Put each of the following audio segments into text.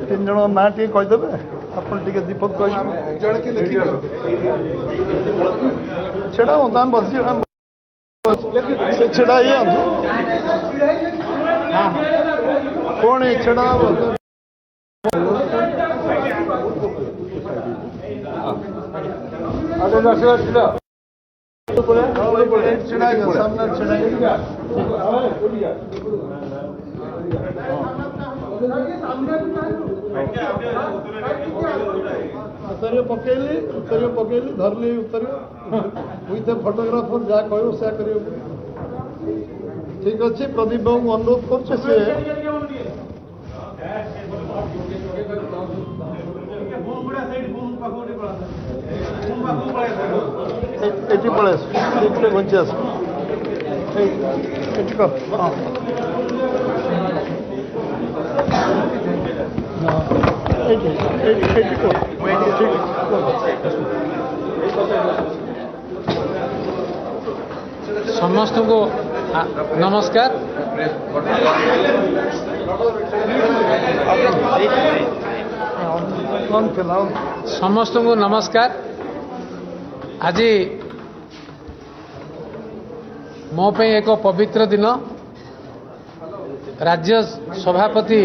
तीन जन ना टे कहीदेवे आप दीपक छेड़ा हूँ बस छेड़ा ये कौन छेड़ा सामने पकेली धरली उतर विथ फोटोग्राफर जहाँ कह ठीक अच्छे प्रदीप बाबू अनुरोध कर घुंची आस समस्त को नमस्कार। समस्त को नमस्कार। आज मो पे एक पवित्र दिन राज्य सभापति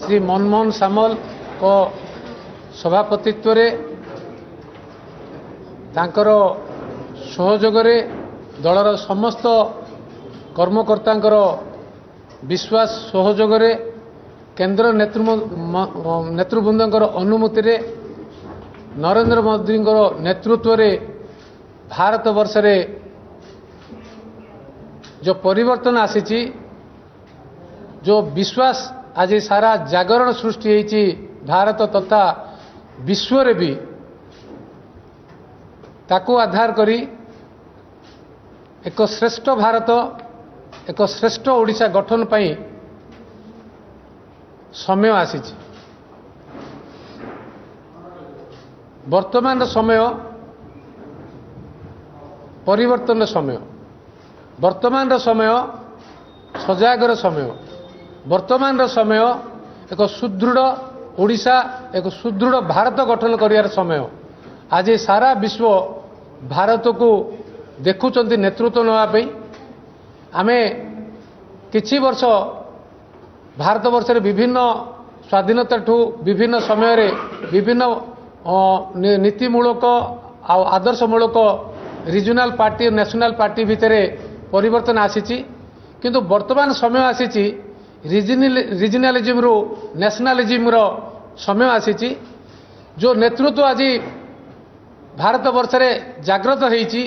श्री मनमोहन सामल को सभापतित्व रे तांकर सहयोग रे दलर समस्त कर्मकर्तांकर विश्वास सहयोग रे केंद्र नेतृवृंदर अनुमति रे नरेंद्र मोदी नेतृत्व रे भारत वर्ष रे जो परिवर्तन आसी जो विश्वास आज सारा जागरण सृष्टि होती भारत तथा विश्व रे भी ताकू आधार करी एक श्रेष्ठ भारत एक श्रेष्ठ ओडिशा गठन पाई समय आसी वर्तमान समय परिवर्तन समय वर्तमान समय सजागर समय वर्तमान समय एक सुदृढ़ ओडिशा एक सुदृढ़ भारत गठन करियार समय आज सारा विश्व भारत को देखुचंती नेतृत्व नापी आमे किछि वर्ष भारत वर्ष रे विभिन्न स्वाधीनता ठू विभिन्न समय रे विभिन्न नीतिमूलक आदर्शमूलक रिजनल पार्टी नेशनल पार्टी भितर परिवर्तन आसी किंतु वर्तमान समय आसी रिजनलिज्म रु नेशनलिज्म रो समय आसी जो नेतृत्व आज भारत वर्ष रे जागृत होईची